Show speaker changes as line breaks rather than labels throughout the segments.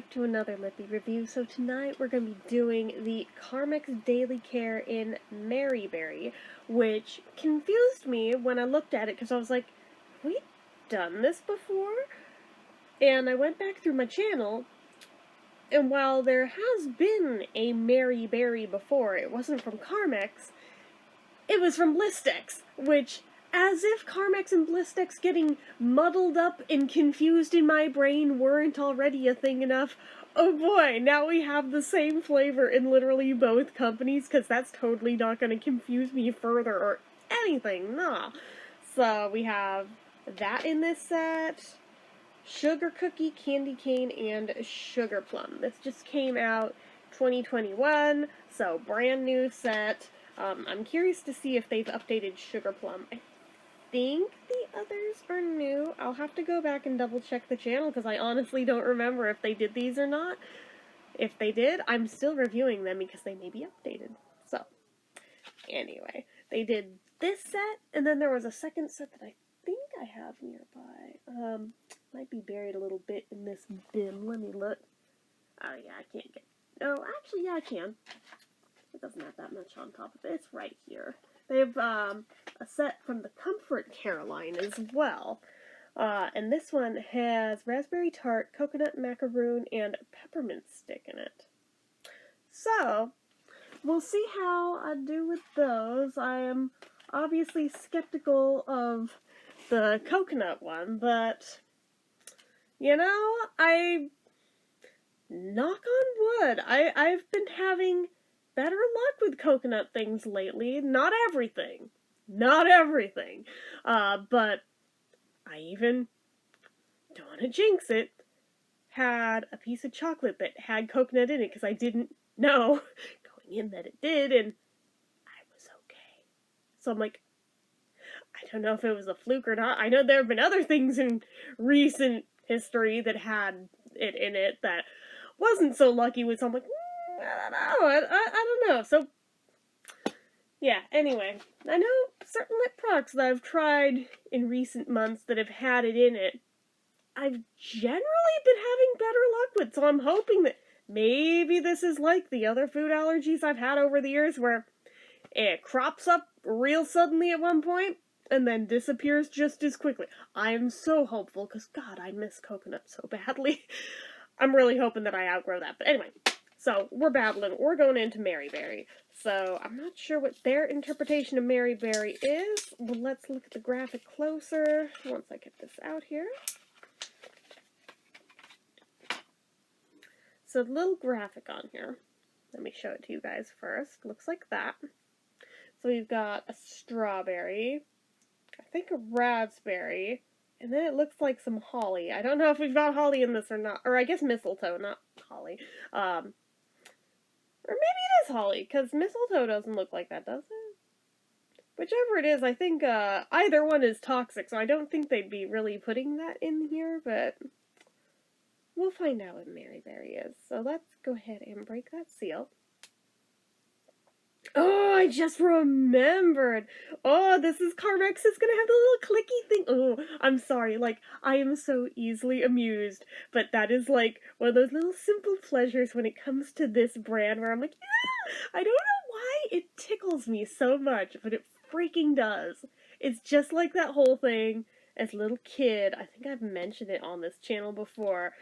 back to another lippy review. So tonight we're going to be doing the Carmex Daily Care in Maryberry, which confused me when I looked at it because I was like, have we done this before? And I went back through my channel, and while there has been a Maryberry before, it wasn't from Carmex, it was from Blistex, which, as if Carmex and Blistex getting muddled up and confused in my brain weren't already a thing enough, oh boy, now we have the same flavor in literally both companies, because that's totally not going to confuse me further or anything, nah. So we have that in this set, Sugar Cookie, Candy Cane, and Sugar Plum. This just came out 2021, so brand new set. I'm curious to see if they've updated Sugar Plum. I think the others are new. I'll have to go back and double check the channel because I honestly don't remember if they did these or not. If they did, I'm still reviewing them because they may be updated. So, anyway, they did this set, and then there was a second set that I think I have nearby. Might be buried a little bit in this bin. Let me look. Oh yeah, I can't get... Oh, actually, yeah, I can. It doesn't have that much on top of it. It's right here. They have a set from the Comfort Care line as well. And this one has raspberry tart, coconut macaroon, and peppermint stick in it. So, we'll see how I do with those. I am obviously skeptical of the coconut one, but, you know, knock on wood, I've been having better luck with coconut things lately. Not everything. Not everything. But I even, don't want to jinx it, had a piece of chocolate that had coconut in it because I didn't know going in that it did, and I was okay. So I'm like, I don't know if it was a fluke or not. I know there have been other things in recent history that had it in it that wasn't so lucky with, so I'm like, I don't know, I don't know. So, yeah, anyway, I know certain lip products that I've tried in recent months that have had it in it, I've generally been having better luck with, so I'm hoping that maybe this is like the other food allergies I've had over the years where it crops up real suddenly at one point and then disappears just as quickly. I am so hopeful, because God, I miss coconut so badly. I'm really hoping that I outgrow that, but anyway. So, we're battling. We're going into Maryberry. So, I'm not sure what their interpretation of Maryberry is, but let's look at the graphic closer once I get this out here. So, the little graphic on here. Let me show it to you guys first. Looks like that. So, we've got a strawberry, I think a raspberry, and then it looks like some holly. I don't know if we've got holly in this or not. Or I guess mistletoe, not holly. Or maybe it is holly, because mistletoe doesn't look like that, does it? Whichever it is, I think either one is toxic, so I don't think they'd be really putting that in here, but we'll find out what Maryberry is. So let's go ahead and break that seal. Oh, I just remembered. Oh, this is Carmex is gonna have the little clicky thing. Oh, I'm sorry. Like, I am so easily amused, but that is like one of those little simple pleasures when it comes to this brand where I'm like, yeah, I don't know why it tickles me so much, but it freaking does. It's just like that whole thing as a little kid. I think I've mentioned it on this channel before.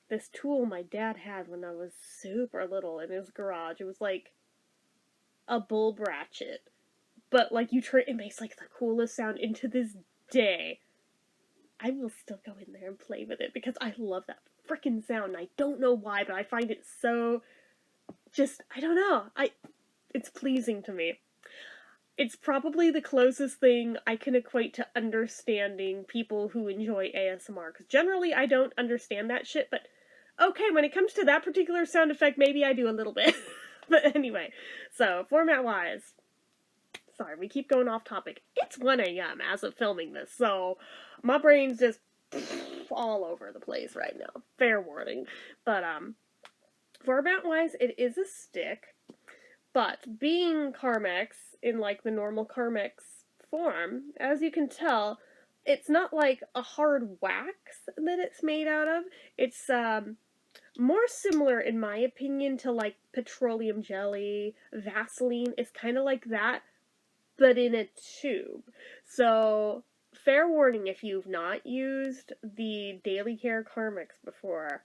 This tool my dad had when I was super little in his garage. It was like a bulb ratchet, but like it makes like the coolest sound. Into this day, I will still go in there and play with it because I love that freaking sound. I don't know why, but I find it so just, I don't know, it's pleasing to me. It's probably the closest thing I can equate to understanding people who enjoy ASMR, because generally I don't understand that shit, but okay, when it comes to that particular sound effect, maybe I do a little bit. But anyway, so format-wise, sorry, we keep going off topic. It's 1 a.m. as of filming this, so my brain's just all over the place right now. Fair warning. But, format-wise, it is a stick, but being Carmex in, like, the normal Carmex form, as you can tell, it's not like a hard wax that it's made out of. It's more similar, in my opinion, to like petroleum jelly, Vaseline. It's kind of like that, but in a tube. So, fair warning if you've not used the Daily Care Carmex before.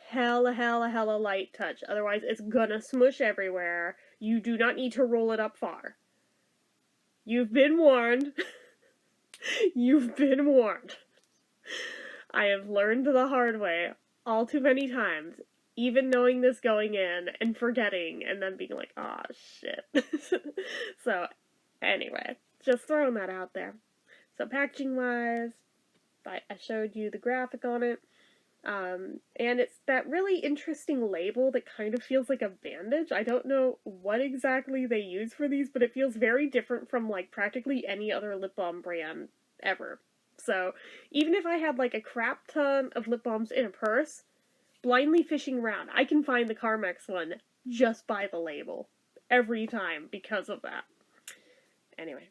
Hella light touch. Otherwise, it's gonna smush everywhere. You do not need to roll it up far. You've been warned. You've been warned. I have learned the hard way all too many times, even knowing this going in and forgetting and then being like, oh shit. So, anyway, just throwing that out there. So, packaging wise, I showed you the graphic on it. And it's that really interesting label that kind of feels like a bandage. I don't know what exactly they use for these, but it feels very different from like practically any other lip balm brand ever. So even if I had like a crap ton of lip balms in a purse, blindly fishing around, I can find the Carmex one just by the label every time because of that. Anyway,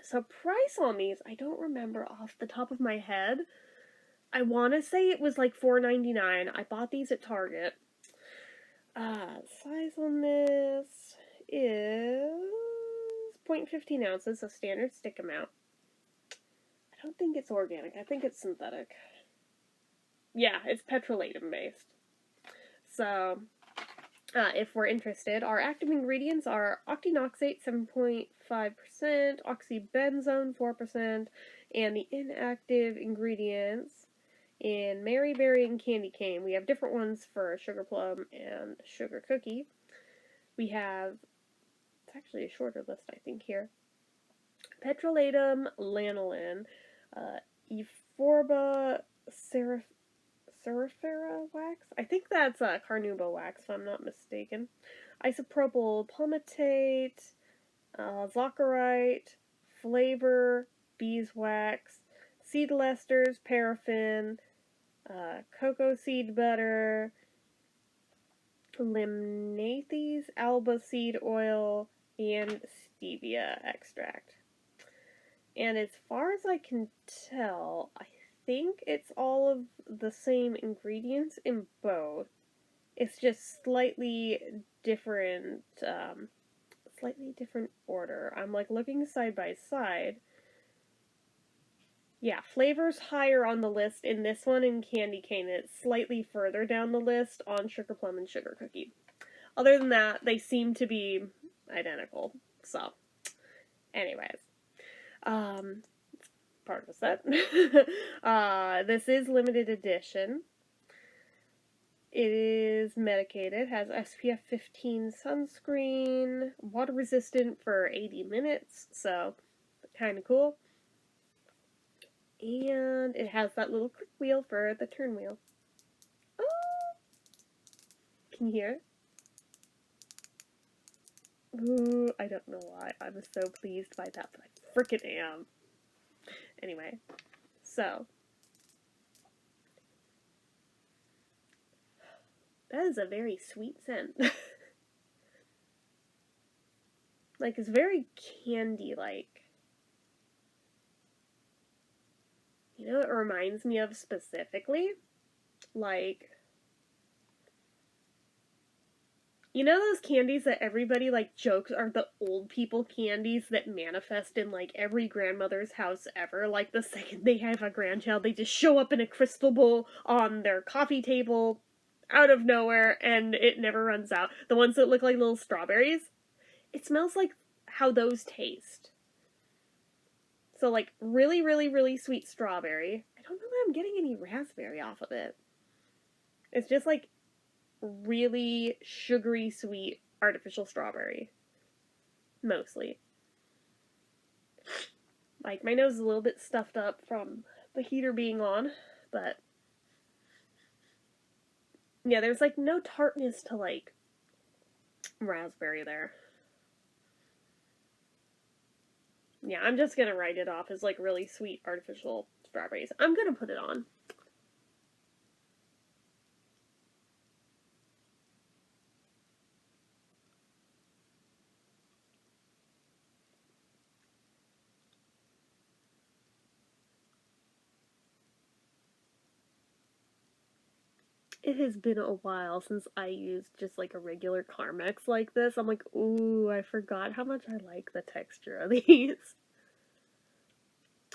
so price on these, I don't remember off the top of my head. I want to say it was like $4.99. I bought these at Target. Size on this is 0.15 ounces, a standard stick amount. I don't think it's organic. I think it's synthetic. Yeah, it's petrolatum based. So, if we're interested, our active ingredients are octinoxate 7.5%, oxybenzone 4%, and the inactive ingredients in Mary Berry and Candy Cane. We have different ones for Sugar Plum and Sugar Cookie. We have, it's actually a shorter list I think here, petrolatum, lanolin, Euphorbia cerifera wax. I think that's carnauba wax, if I'm not mistaken. Isopropyl palmitate, zacharite, flavor, beeswax, seed esters, paraffin, cocoa seed butter, limnates, alba seed oil, and stevia extract. And as far as I can tell, I think it's all of the same ingredients in both. It's just slightly different order. I'm like looking side by side. Yeah, flavor's higher on the list in this one in Candy Cane. It's slightly further down the list on Sugar Plum and Sugar Cookie. Other than that, they seem to be identical. So, anyways. Part of the set. This is limited edition. It is medicated, has SPF 15 sunscreen, water resistant for 80 minutes, so kind of cool. And it has that little click wheel for the turn wheel. Oh! Can you hear it? Ooh, I don't know why. I was so pleased by that, but I frickin' am. Anyway, so that is a very sweet scent. Like, it's very candy-like. You know what it reminds me of specifically? Like, you know those candies that everybody, like, jokes are the old people candies that manifest in, like, every grandmother's house ever? Like, the second they have a grandchild, they just show up in a crystal bowl on their coffee table out of nowhere, and it never runs out. The ones that look like little strawberries. It smells like how those taste. So, like, really sweet strawberry. I don't know that I'm getting any raspberry off of it. It's just, like, really sugary sweet artificial strawberry. Mostly. Like, my nose is a little bit stuffed up from the heater being on, but yeah, there's, like, no tartness to, like, raspberry there. Yeah, I'm just gonna write it off as, like, really sweet artificial strawberries. I'm gonna put it on. it has been a while since I used just like a regular Carmex like this. I'm like, ooh, I forgot how much I like the texture of these.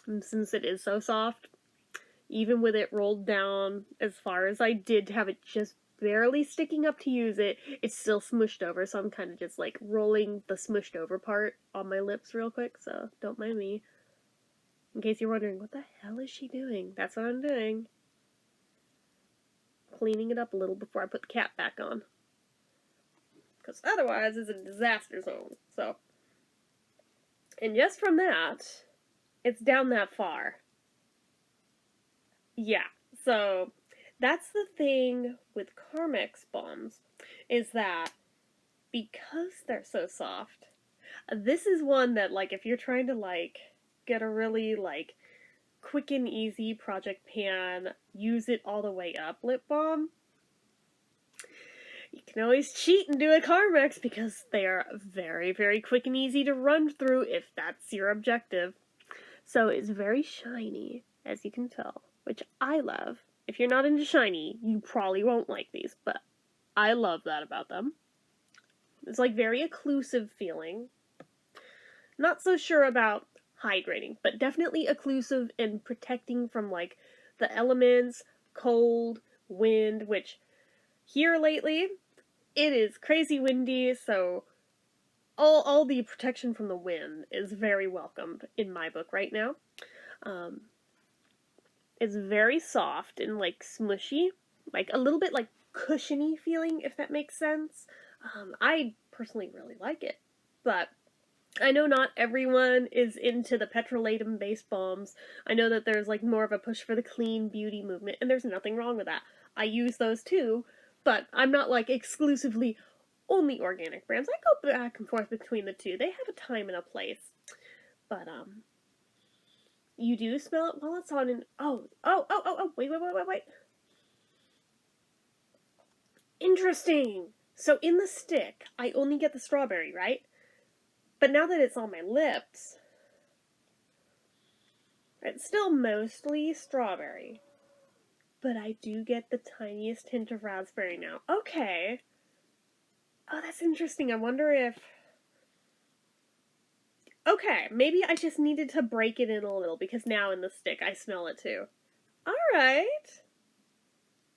And since it is so soft, even with it rolled down as far as I did to have it just barely sticking up to use it, it's still smushed over, so I'm kind of just like rolling the smushed over part on my lips real quick, so don't mind me. In case you're wondering, what the hell is she doing? That's what I'm doing. Cleaning it up a little before I put the cap back on. Because otherwise it's a disaster zone. So, and just from that, it's down that far. Yeah, so that's the thing with Carmex balms, is that because they're so soft, this is one that, like, if you're trying to, like, get a really, like, quick and easy Project Pan, use it all the way up lip balm, you can always cheat and do a Carmex because they are very, very quick and easy to run through if that's your objective. So it's very shiny, as you can tell, which I love. If you're not into shiny, you probably won't like these, but I love that about them. It's like very occlusive feeling. Not so sure about hydrating, but definitely occlusive and protecting from like the elements, cold, wind, which here lately it is crazy windy, so all the protection from the wind is very welcomed in my book right now. It's very soft and like smushy, like a little bit like cushiony feeling, if that makes sense. I personally really like it, but I know not everyone is into the petrolatum based balms. I know that there's like more of a push for the clean beauty movement, and there's nothing wrong with that. I use those too, but I'm not like exclusively only organic brands. I go back and forth between the two. They have a time and a place. But you do smell it while it's on, and wait. Interesting. So in the stick, I only get the strawberry, right? But now that it's on my lips, it's still mostly strawberry. But I do get the tiniest hint of raspberry now. Okay. Oh, that's interesting. I wonder if... Okay, maybe I just needed to break it in a little, because now in the stick I smell it too. Alright.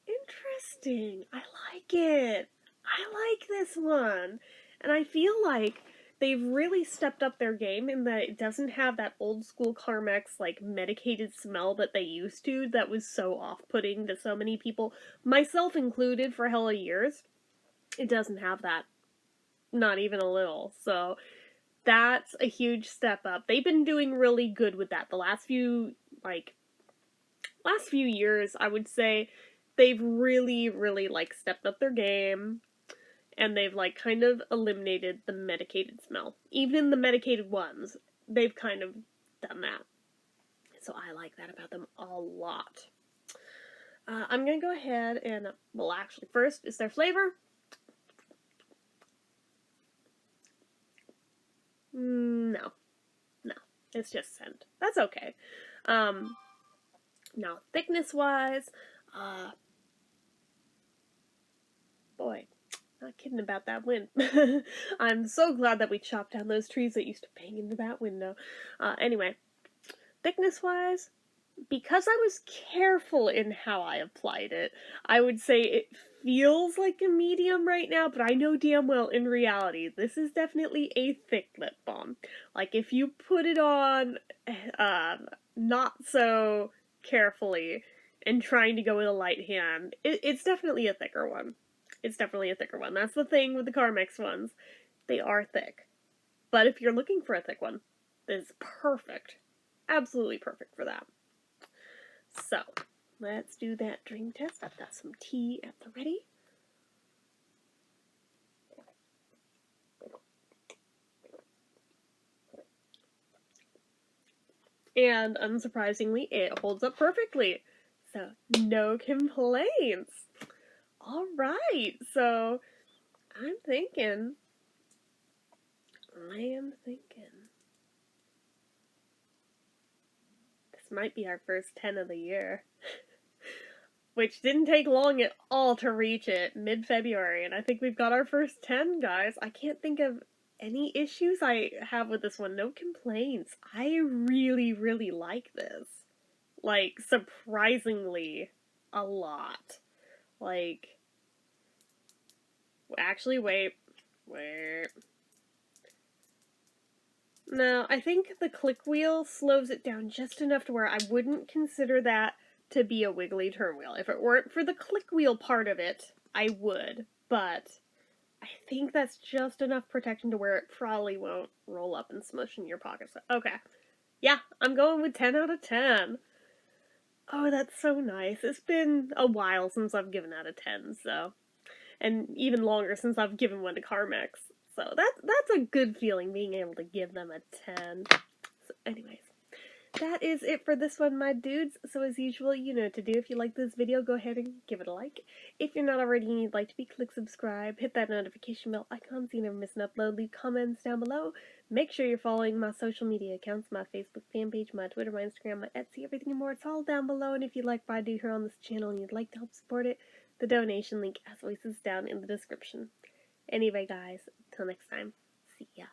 Interesting. I like it. I like this one. And I feel like they've really stepped up their game in that it doesn't have that old school Carmex, like, medicated smell that they used to that was so off-putting to so many people, myself included, for hella years. It doesn't have that. Not even a little. So that's a huge step up. They've been doing really good with that. The last few years, I would say, they've really, really, like, stepped up their game, and they've, like, kind of eliminated the medicated smell. Even in the medicated ones, they've kind of done that. So I like that about them a lot. I'm gonna go ahead and, well, actually, first is their flavor. No. It's just scent. That's okay. Now, thickness-wise, boy, not kidding about that wind. I'm so glad that we chopped down those trees that used to bang into that window. Anyway, thickness-wise, because I was careful in how I applied it, I would say it feels like a medium right now, but I know damn well in reality, this is definitely a thick lip balm. Like, if you put it on, not so carefully and trying to go with a light hand, it's definitely a thicker one. It's definitely a thicker one. That's the thing with the Carmex ones. They are thick. But if you're looking for a thick one, this is perfect. Absolutely perfect for that. So, let's do that drink test. I've got some tea at the ready. And unsurprisingly, it holds up perfectly. So, no complaints. Alright, so I am thinking this might be our first 10 of the year. which didn't take long at all to reach it, mid-February, and I think we've got our first 10, guys. I can't think of any issues I have with this one. No complaints. I really, really like this. Like, surprisingly a lot. Like, actually, wait. No, I think the click wheel slows it down just enough to where I wouldn't consider that to be a wiggly turn wheel. If it weren't for the click wheel part of it, I would. But I think that's just enough protection to where it probably won't roll up and smush in your pocket. So, okay. Yeah, I'm going with 10 out of 10. Oh, that's so nice. It's been a while since I've given out a 10, so. And even longer since I've given one to Carmex. So that's a good feeling, being able to give them a 10. So anyways, that is it for this one, my dudes. So as usual, you know what to do. If you like this video, go ahead and give it a like. If you're not already and you'd like to be, click subscribe. Hit that notification bell icon so you never miss an upload. Leave comments down below. Make sure you're following my social media accounts, my Facebook fan page, my Twitter, my Instagram, my Etsy, everything and more. It's all down below. And if you like what I do here on this channel and you'd like to help support it, the donation link, as always, is down in the description. Anyway, guys, till next time, see ya.